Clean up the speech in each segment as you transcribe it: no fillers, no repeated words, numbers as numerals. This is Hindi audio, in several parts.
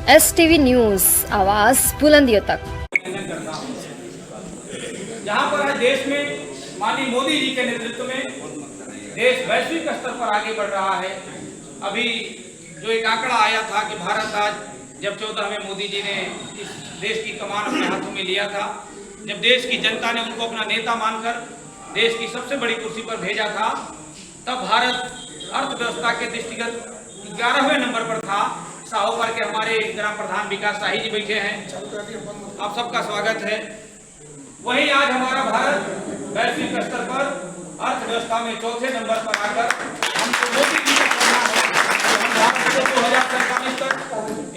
STV न्यूज, आवाज बुलंदियों तक। जहां पर आज देश में माननीय मोदी जी के नेतृत्व में देश वैश्विक स्तर पर आगे बढ़ रहा है। अभी जो एक आंकड़ा आया था कि भारत आज जब 14वें मोदी जी ने इस देश की कमान अपने हाथों में लिया था, जब देश की जनता ने उनको अपना नेता मानकर देश की सबसे बड़ी कुर्सी पर भेजा था, तब भारत अर्थव्यवस्था के दृष्टिगत 11वें नंबर पर था। साहोपार के हमारे ग्राम प्रधान विकास शाही जी बैठे हैं, आप सबका स्वागत है। वहीं आज हमारा भारत वैश्विक स्तर पर अर्थव्यवस्था में चौथे नंबर पर आकर हमको मोदी जी का कहना है हम भारत को 2047 तक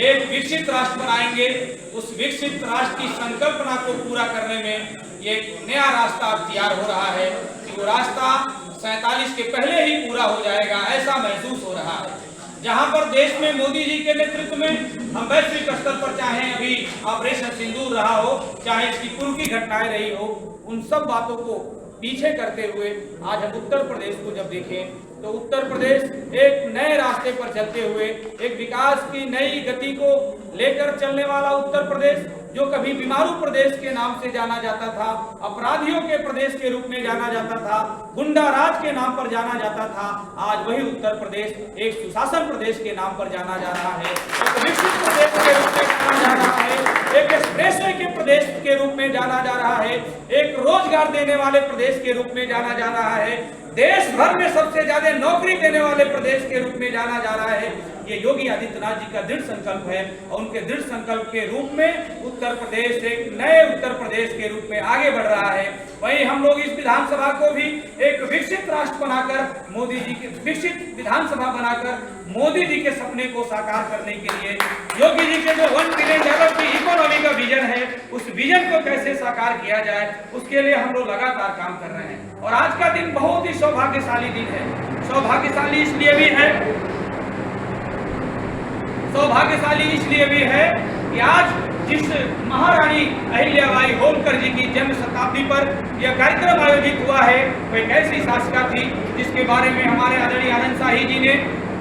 एक विकसित राष्ट्र बनाएंगे। उस विकसित राष्ट्र की संकल्पना को पूरा करने में ये नया रास्ता तैयार हो रहा है कि वो रास्ता 47 के पहले ही पूरा हो जाएगा, ऐसा महसूस हो रहा है। जहां पर देश में मोदी जी के नेतृत्व में हम वैश्विक स्तर पर, चाहे अभी ऑपरेशन सिंदूर रहा हो, चाहे इसकी पूर्व की घटनाएं रही हो, उन सब बातों को पीछे करते हुए आज हम उत्तर प्रदेश को जब देखें तो उत्तर प्रदेश एक नए रास्ते पर चलते हुए एक विकास की नई गति को लेकर चलने वाला उत्तर प्रदेश, जो कभी बीमारू प्रदेश के नाम से जाना जाता था, अपराधियों के प्रदेश के रूप में जाना जाता था, गुंडा राज के नाम पर जाना जाता था, आज वही उत्तर प्रदेश एक सुशासन प्रदेश के नाम पर जाना जा रहा है, एक विकसित प्रदेश के रूप में जाना जा रहा है, एक एक्सप्रेसवे के प्रदेश के रूप में जाना जा रहा है, एक रोजगार देने वाले प्रदेश के रूप में जाना जा रहा है, देश भर में सबसे ज्यादा नौकरी देने वाले प्रदेश के रूप में जाना जा रहा है। ये योगी आदित्यनाथ जी का दृढ़ संकल्प है और उनके दृढ़ संकल्प के रूप में उत्तर प्रदेश एक नए उत्तर प्रदेश के रूप में आगे बढ़ रहा है। वहीं हम लोग इस विधानसभा को भी एक विकसित राष्ट्र बनाकर मोदी जी के विकसित विधानसभा बनाकर मोदी जी के सपने को साकार करने के लिए योगी जी के जो $1 ट्रिलियन की इकोनॉमी का विजन है, उस विजन को कैसे साकार किया जाए, उसके लिए हम लोग लगातार काम कर रहे हैं। और आज का दिन बहुत ही सौभाग्यशाली दिन है। सौभाग्यशाली इसलिए भी है कि आज जिस महारानी अहिल्याबाई होलकर जी की जन्म शताब्दी पर यह कार्यक्रम आयोजित हुआ है, वह एक ऐसी शासिका थी जिसके बारे में हमारे आदरणीय आनंद शाही जी ने,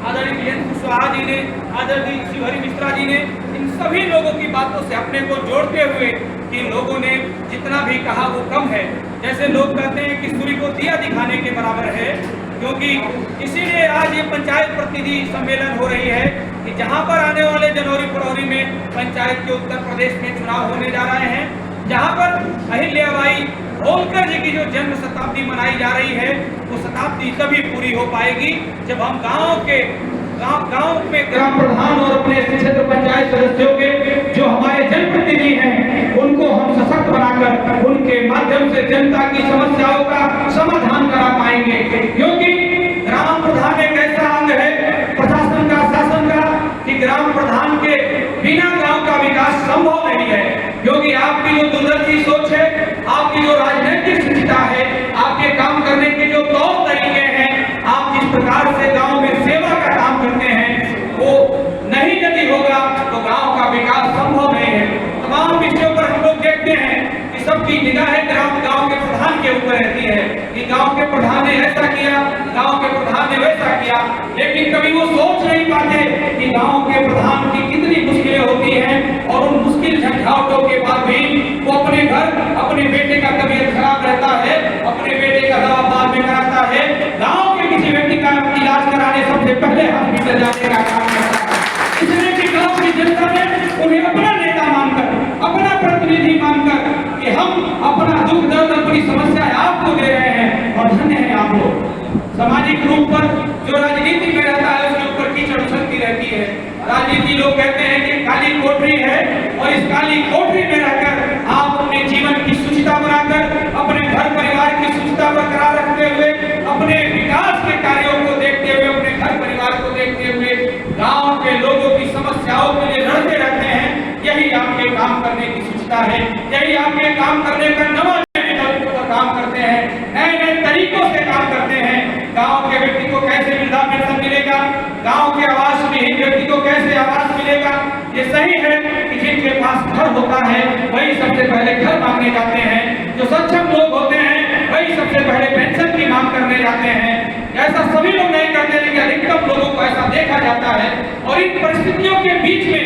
आदरणीय वीरेंद्र कुशवाहा जी ने, आदरणीय शिवहरि मिश्रा जी ने, इन सभी लोगों की बातों से अपने को जोड़ते हुए कि लोगों ने जितना भी कहा वो कम है। जैसे लोग कहते हैं कि सूर्य को दिया दिखाने के बराबर है, क्योंकि इसीलिए आज ये पंचायत प्रतिनिधि सम्मेलन हो रही है कि जहां पर आने वाले जनवरी फरवरी में पंचायत के उत्तर प्रदेश में चुनाव होने जा रहे हैं, जहां पर अहिल्याबाई होलकर जी की जो जन्म शताब्दी मनाई जा रही है, वो शताब्दी तभी पूरी हो पाएगी जब हम गांव में ग्राम प्रधान और अपने क्षेत्र पंचायत सदस्यों के जो हमारे जनप्रतिनिधि हैं, उनको हम सशक्त बनाकर उनके माध्यम से जनता की समस्याओं का समाधान करा पाएंगे। क्योंकि ग्राम प्रधान एक ऐसा अंग है प्रशासन का, शासन का, कि ग्राम प्रधान के बिना गांव का विकास संभव नहीं है। क्योंकि आपकी जो दूरदर्शी सोच है, आपकी जो राजनीतिक शिक्षा है, आपके काम करने के जो तौर तरीके हैं, आप जिस प्रकार से गांव में सेवा का काम करते हैं, वो नहीं यदि होगा तो गांव का विकास संभव नहीं है। तमाम विषयों पर हम लोग देखते हैं कि सबकी निगाहें गांव के प्रधान के ऊपर रहती है कि गांव के प्रधान ने ऐसा किया, गांव के प्रधान ने वैसा किया, लेकिन कभी वो सोच नहीं पाते कि गांव के प्रधान की कितनी मुश्किलें होती हैं और उन मुश्किल झंझावटों के बाद भी वो अपने घर अपने बेटे का तबीयत खराब रहता है, अपने बेटे का दवा बाद में कराता है, गांव के किसी व्यक्ति का इलाज कराने सबसे पहले हॉस्पिटल जाने का काम करता है। इसलिए कि गांव की जनता ने उन्हें अपना नेता मानकर, अपना प्रतिनिधि मानकर कि हम अपना दुख दर्द, अपनी समस्याएं आपको दे रहे हैं और धन्य है आप लोग। सामाजिक रूप पर जो राजनीति में रहता है उसके ऊपर कीचड़ उछलती रहती है। राजनीति लोग कहते हैं कि काली कोठरी है और इस काली कोठरी में रहकर आप अपने जीवन की शुचिता बनाकर, अपने घर परिवार की शुचिता बरकरार रखते हुए, अपने विकास के कार्यों को देखते हुए, अपने घर परिवार को देखते हुए गांव के लोगों की समस्याओं के लिए लड़ते रहते हैं। यही आपके काम करने की शुचिता है, यही आपके काम करने का नवा काम करते हैं, नए नए तरीकों से काम करते हैं। गांव के व्यक्ति को कैसे वृद्धा पेंशन मिलेगा, गांव के आवास विहीन व्यक्ति को कैसे आवास मिलेगा। ये सही है कि जिनके पास घर होता है वही सबसे पहले घर मांगने जाते हैं, जो सक्षम लोग होते हैं वही सबसे पहले पेंशन की मांग करने जाते हैं। ऐसा सभी लोग नहीं करते, लेकिन अधिकतम लोगों को ऐसा देखा जाता है। और इन परिस्थितियों के बीच में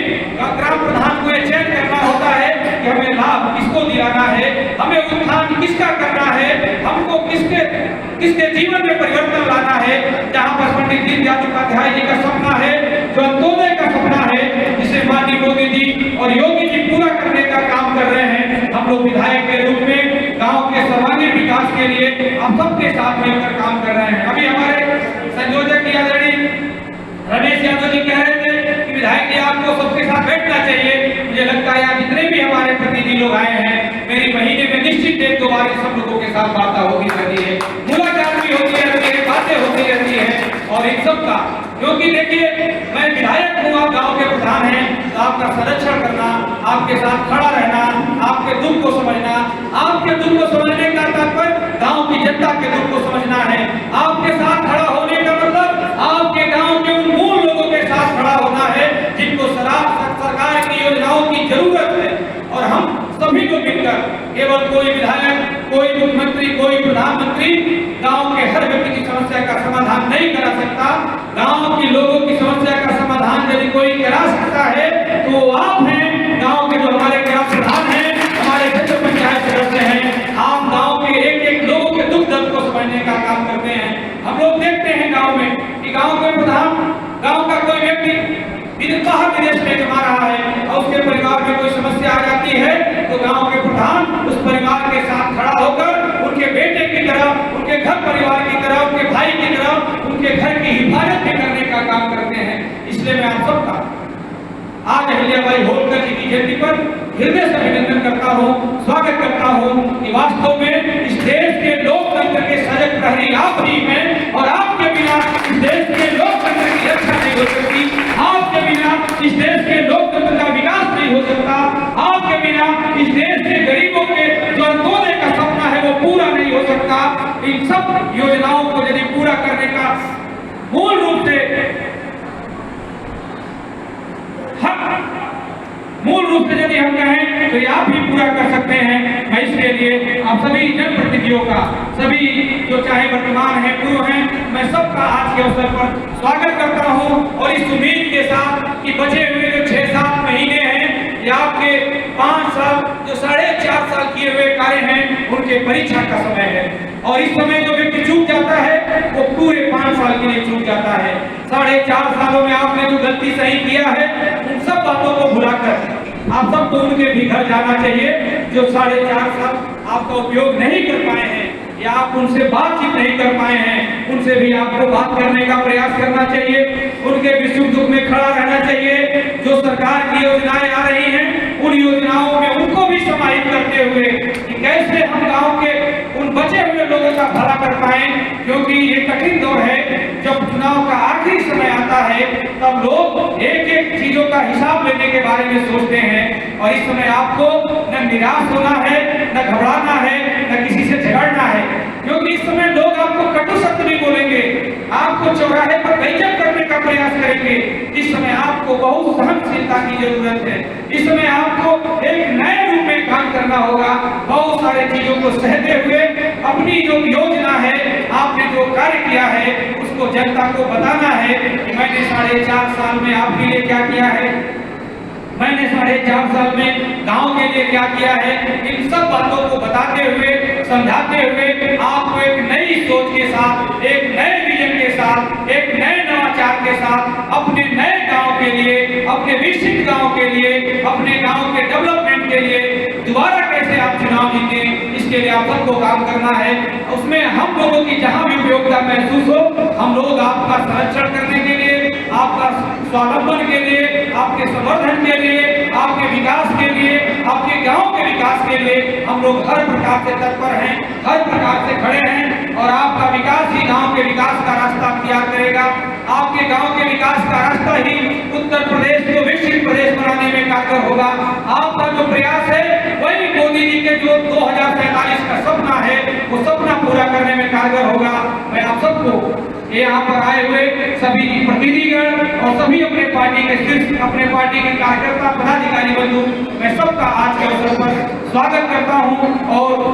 ग्राम प्रधान को यह चयन करना होता है कि हमें लाभ किसको दिलाना है, हमें उत्थान किसका करना है, हमको किसके जीवन में परिवर्तन लाना है। जहाँ पर पंडित दीनदयाल उपाध्याय जी का सपना है, जो अंत्योदय का सपना है, जिसे माननीय मोदी जी और योगी जी पूरा करने का काम कर रहे हैं, हम लोग विधायक के रूप में गांव के सर्वांगीण विकास के लिए आप सबके साथ मिलकर काम कर रहे हैं। अभी हमारे संयोजक आदरणीय रमेश यादव जी कह रहे थे कि विधायक जी आपको सबके साथ बैठना चाहिए। मुझे लगता है आज जितने भी हमारे प्रतिनिधि लोग आए हैं, मेरी महीने में निश्चित 1-2 बार सब लोगों के साथ वार्ता होती रहती है, मुलाकात भी होती रहती है, बातें होती रहती है। और इन सब का, क्योंकि देखिए मैं विधायक हूँ, आप गाँव के प्रधान हैं, तो आपका संरक्षण करना, आपके साथ खड़ा रहना, आपके दुख को समझना, आपके दुख को समझने का तात्पर्य गाँव की जनता के दुख को समझना है। आपके साथ खड़ा होने का मतलब आपके गाँव के उन मूल लोगों के साथ खड़ा होना है जिनको सरकार की योजनाओं की जरूरत है। और हम सभी को मिलकर, केवल कोई विधायक, कोई मुख्यमंत्री, कोई प्रधानमंत्री गांव के हर व्यक्ति की समस्या का समाधान नहीं करा सकता। गांव के लोगों की समस्या का समाधान यदि कोई करा सकता है तो वो आप हैं। गांव के जो हमारे ग्राम प्रधान हैं, हमारे क्षेत्र पंचायत सदस्य हैं, आप गांव के एक लोगों के दुख दर्द को समझने का काम करते हैं। हम लोग देखते हैं गाँव में कि गाँव के प्रधान, गाँव का कोई व्यक्ति बाहर विदेश में कमा रहा है और उसके परिवार में कोई समस्या आ जाती है, तो गांव के प्रधान उस परिवार के साथ खड़ा होकर उनके बेटे की तरह, उनके घर परिवार की तरह, उनके भाई की तरह, उनके घर की हिफाजत भी करने का काम करते हैं। इसलिए मैं आप सबका आज अहिल्याबाई होलकर जी की जयंती पर हृदय से अभिनंदन करता हूँ, स्वागत करता हूँ कि वास्तव में इस देश के लोकतंत्र के सजग प्रहरी आप ही हैं और आपके बिना इस देश के लोकतंत्र की रक्षा नहीं हो सकती। आपके बिना इस देश के लोकतंत्र का विकास नहीं हो सकता। आपके बिना इस देश के गरीबों के जो अंत्योदय का सपना है वो पूरा नहीं हो सकता। इन सब योजनाओं को यदि पूरा करने का मूल रूप से यदि हम कहें तो ये आप ही पूरा कर सकते हैं। मैं इसके लिए आप सभी जनप्रतिनिधियों का, सभी जो चाहे वर्तमान है, पूर्व हैं, मैं सबका आज के अवसर पर स्वागत करता हूं और इस उम्मीद के साथ कि बचे हुए जो 6-7 महीने हैं या आपके 5 साल, जो 4.5 साल किए हुए कार्य हैं, उनके परीक्षा का समय है। और इस समय जो व्यक्ति चूक जाता है वो पूरे 5 साल के लिए चूक जाता है। 4.5 सालों में आपने जो गलती सही किया है, उन सब बातों को भुलाकर आप सबको उनके भी घर जाना चाहिए जो 4.5 साल आपका उपयोग नहीं कर पाए हैं या आप उनसे बातचीत नहीं कर पाए हैं। उनसे भी आपको बात करने का प्रयास करना चाहिए, उनके भी सुख दुख में खड़ा रहना चाहिए। जो सरकार की योजनाएं आ रही हैं, उन योजनाओं में उनको भी समाहित करते हुए कि कैसे हम गांव के उन बचे हुए लोगों का भला कर पाए। क्योंकि ये कठिन दौर है, जब चुनाव का आखिरी समय आता है तब लोग एक चीजों का हिसाब लेने के बारे में सोचते हैं। और इस समय आपको न निराश होना है, न घबराना है, न किसी से झगड़ना है, क्योंकि इस समय लोग आपको कटु शब्द नहीं बोलेंगे, आपको चौराहे पर बेइज्जत करने का प्रयास करेंगे। इस समय आपको बहुत सहनशीलता की जरूरत है। इस समय आपको एक नए रूप में काम करना होगा। बहुत सारे चीजों को सहते हुए अपनी जो योजना है, आपने जो कार्य किया है, उसको जनता को बताना है कि मैंने 4.5 साल में आपके लिए क्या किया है, मैंने 4.5 साल में गांव के लिए क्या किया है। इन सब बातों को बताते हुए, समझाते हुए आपको एक नई सोच के साथ, एक नए विजन के साथ, एक नए नवाचार के साथ अपने नए गांव के लिए, अपने विकसित गांव के लिए, अपने गांव के डेवलपमेंट के लिए दोबारा कैसे आप चुनाव जीतें, इसके लिए आप सबको काम करना है। उसमें हम लोगों की जहां भी उपयोगिता महसूस हो, हम लोग आपका संरक्षण करने के लिए, आपका स्वावलंबन के लिए, आपके संवर्धन के लिए, आपके विकास के लिए, आपके गांव के विकास के लिए हम लोग हर प्रकार से तत्पर हैं, हर प्रकार से खड़े हैं। और आपका विकास ही गांव के विकास का रास्ता तैयार करेगा। आपके गांव के विकास का रास्ता ही उत्तर प्रदेश को विकसित प्रदेश बनाने में कारगर होगा। आपका जो प्रयास है वही मोदी जी के जो 2047 का सपना है, वो सपना पूरा करने में कारगर होगा। मैं आप सबको यहाँ पर आए हुए सभी प्रतिनिधिगण और सभी अपने पार्टी के शीर्ष, अपने पार्टी के कार्यकर्ता, पदाधिकारी बंधु, मैं सबका आज के अवसर पर स्वागत करता हूँ। और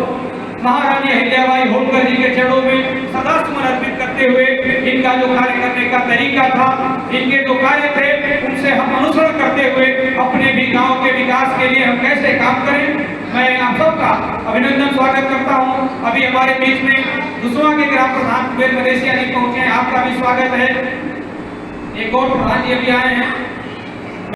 महारानी अहिल्याबाई होलकर जी के चरणों में सदा सुमन अर्पित करते हुए इनका जो कार्य करने का तरीका था, इनके जो कार्य थे, उनसे हम अनुसरण करते हुए अपने भी गांव के विकास के लिए हम कैसे काम करें, मैं आप सबका अभिनंदन स्वागत करता हूं। अभी हमारे बीच में दुसवा के ग्राम प्रधान कुबेर मदेशिया जी पहुंचे हैं, आपका भी स्वागत है। एक और प्रधान जी अभी आए हैं।